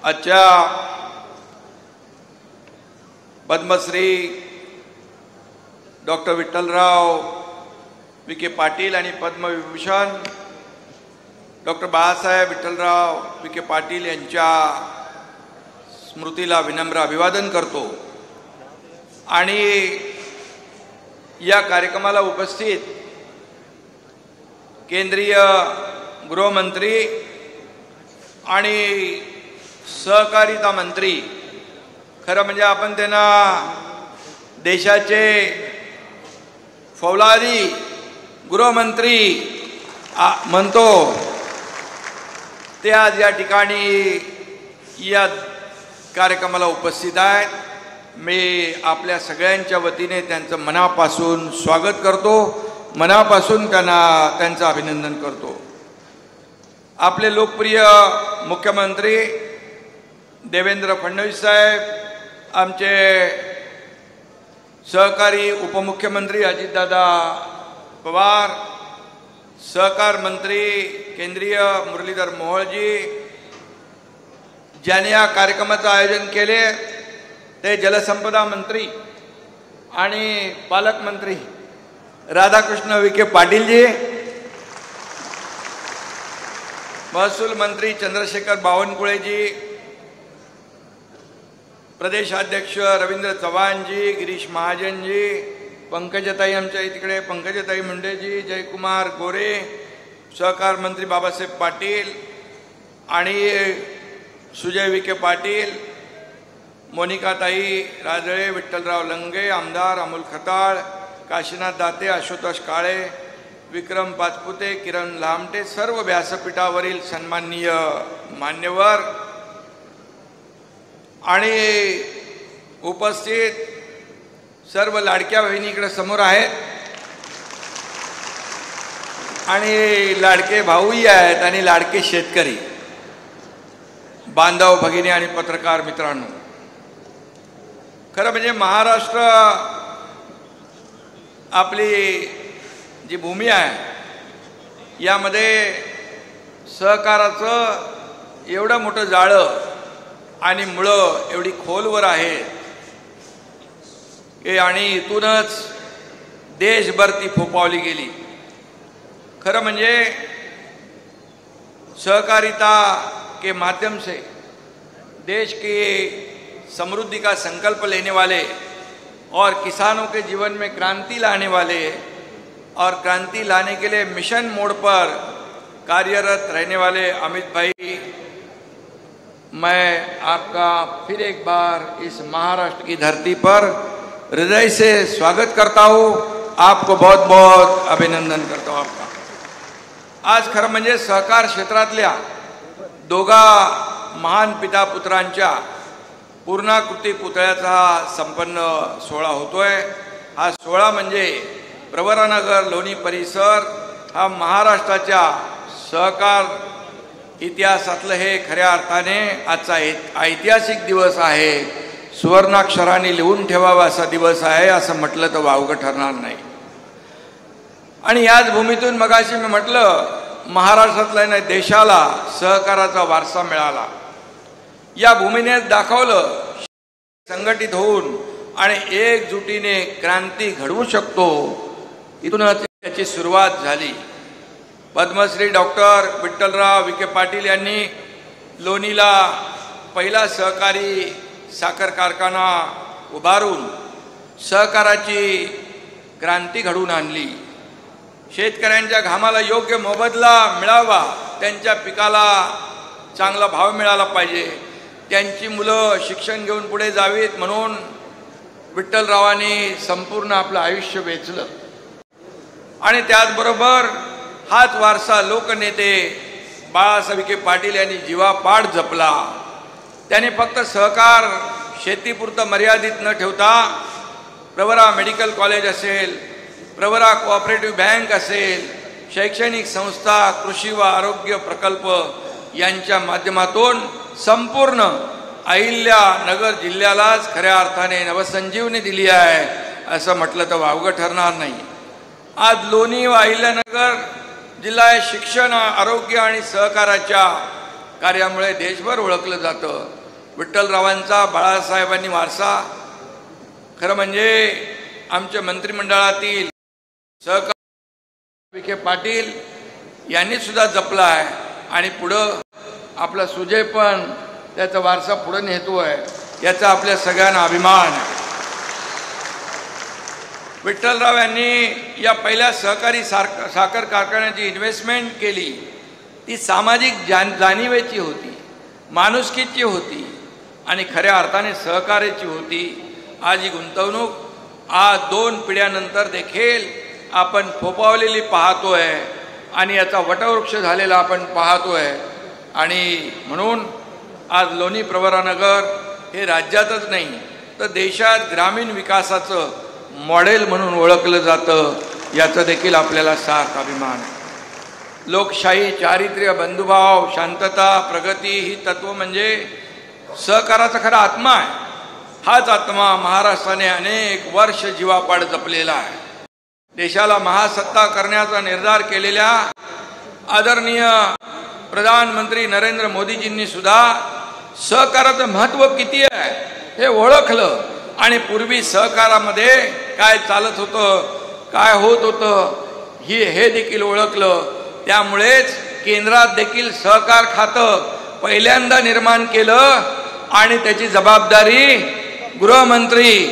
आजच्या पद्मश्री डॉक्टर विठ्ठलराव विखे पाटील आणि पद्मविभूषण डॉक्टर बाळासाहेब विठ्ठलराव विखे पाटील यांच्या स्मृतीला विनम्र अभिवादन करतो। आणि या कार्यक्रमाला उपस्थित केंद्रीय गृहमंत्री आणि सहकारिता मंत्री, खरं म्हणजे आपण त्यांना देशाचे फौलादी गृहमंत्री म्हणतो, ते आज या ठिकाणी या कार्यक्रमाला उपस्थित आहेत। मी आपल्या सगळ्यांच्या वतीने त्यांचं मनापासून स्वागत करतो, मनापासून त्यांचं अभिनंदन करतो। आपले लोकप्रिय मुख्यमंत्री देवेंद्र फडणवीस साहेब, आमचे सहकारी उपमुख्यमंत्री अजितदादा पवार, सहकार मंत्री केंद्रीय मुरलीधर मोहोळजी, ज्यांनी या कार्यक्रमाचं आयोजन केले ते जलसंपदा मंत्री आणि पालकमंत्री राधाकृष्ण विखे पाटीलजी, महसूल मंत्री चंद्रशेखर बावनकुळेजी, प्रदेशाध्यक्ष रवींद्र चव्हाणजी, गिरीश महाजनजी, पंकजताई आमच्या तिकडे, पंकजताई मुंडेजी, जयकुमार गोरे, सहकार मंत्री बाबासाहेब पाटील आणि सुजय विखे पाटील, मोनिकाताई राजळे, विठ्ठलराव लंगे, आमदार अमोल खताळ, काशीनाथ दाते, आशुतोष काळे, विक्रम पाचपुते, किरण लामटे, सर्व व्यासपीठावरील सन्माननीय मान्यवर आणि उपस्थित सर्व लाडक्या बहिणी इकडे समोर आहेत आणि लाडके भाऊही आहेत आणि लाडके शेतकरी बांधव भगिनी आणि पत्रकार मित्रांनो, खरं म्हणजे महाराष्ट्र आपली जी भूमी आहे यामध्ये सहकाराचं एवढं मोठं जाळं आणि मुळं एवढी खोलवर आहे की आणि इथूनच देशभर ती फोपावली गेली। खरं म्हणजे सहकारिता के माध्यम से देश की समृद्धि का संकल्प लेने वाले और किसानों के जीवन में क्रांति लाने वाले और क्रांति लाने के लिए मिशन मोड पर कार्यरत रहने वाले अमित भाई, मैं आपका फिर एक बार इस महाराष्ट्र की धरती पर हृदय से स्वागत करता हूँ, आपको बहुत बहुत अभिनंदन करता हूँ आपका। आज खरं म्हणजे सहकार क्षेत्रातल्या दोघा महान पिता पुत्रांच्या पूर्णाकृती पुतळ्याचा संपन्न सोहळा होतोय। हा सोहळा म्हणजे प्रवरानगर लोणी परिसर हा महाराष्ट्राच्या सहकार इतिहासातलं हे खऱ्या अर्थाने आजचा ऐतिहासिक दिवस आहे, सुवर्णाक्षराने लिहून ठेवावा असा दिवस आहे, असं म्हटलं तर वावगं ठरणार नाही। आणि याच भूमीतून मगाशी मी म्हटलं महाराष्ट्रातल्या नाही देशाला सहकाराचा वारसा मिळाला। या भूमीने दाखवलं संघटित होऊन आणि एकजुटीने क्रांती घडवू शकतो, इथूनच त्याची सुरुवात झाली। पद्मश्री डॉक्टर विठ्ठलराव विखे पाटील यांनी लोणीला पहिला सहकारी साखर कारखाना उभारून सहकाराची क्रांती घडवून आणली। शेतकऱ्यांच्या घामाला योग्य मोबदला मिळावा, त्यांच्या पिकाला चांगला भाव मिळाला पाहिजे, त्यांची मुलं शिक्षण घेऊन पुढे जावीत म्हणून विठ्ठलरावांनी संपूर्ण आपलं आयुष्य वेचलं। आणि त्याचबरोबर हाच वारसा लोकनेते बाळासाहेब विखे पाटील यांनी जीवापाड जपला। त्यांनी फक्त सहकार शेतीपुरतं मर्यादित न ठेवता प्रवरा मेडिकल कॉलेज असेल, प्रवरा कोऑपरेटिव्ह बँक असेल, शैक्षणिक संस्था, कृषी व आरोग्य प्रकल्प यांच्या माध्यमातून संपूर्ण अहिल्यानगर जिल्ह्यालाच खऱ्या अर्थाने नवसंजीवनी दिली आहे, असं म्हटलं तर वावगं ठरणार नाही। आज लोणी व अहिल्यानगर जिल्हा शिक्षण, आरोग्य आणि सहकाराच्या कार्यामुळे देशभर ओळखलं जातं. विठ्ठलरावांचा बाळासाहेबांनी वारसा खरं म्हणजे आमच्या मंत्रिमंडळातील सहकार विखे पाटील यांनी सुद्धा जपला आहे आणि पुढं आपला सुजय पण त्याचा वारसा पुढे नेतोय, याचा आपल्या सगळ्यांना अभिमान आहे. विठ्ठलराव यांनी या पहिल्या सहकारी साखर कारखान्याची इन्व्हेस्टमेंट केली. ती सामाजिक जाणीवेची होती, माणुसकीची होती आणि खऱ्या अर्थाने सहकार्याची होती. आज ही गुंतवणूक आज 2 पिढ्यानंतर देखील आपण फोपावलेली पाहतोय आणि याचा वटवृक्ष झालेला आपण पाहतोय. आणि म्हणून आज लोणी प्रवरानगर हे राज्यातच नाही तर देशात ग्रामीण विकासाचं मॉडेल म्हणून ओळखलं जातं, याचा देखील आपल्याला सार्थ अभिमान आहे. लोकशाही, चारित्र्य, बंधुभाव, शांतता, प्रगती ही तत्व म्हणजे सहकाराचा खरा आत्मा आहे. हाच आत्मा महाराष्ट्राने अनेक वर्ष जीवापाड जपलेला आहे. देशाला महासत्ता करण्याचा निर्धार केलेल्या आदरणीय प्रधानमंत्री नरेंद्र मोदीजींनी सुद्धा सहकाराचं महत्त्व किती आहे हे ओळखलं आणि पूर्वी सहकारामध्ये काय चालत होतं, काय होत होतं हे देखील ओळखलं. त्यामुळेच केंद्रात देखील सहकार खातं पहिल्यांदा निर्माण केलं आणि त्याची जबाबदारी गृहमंत्री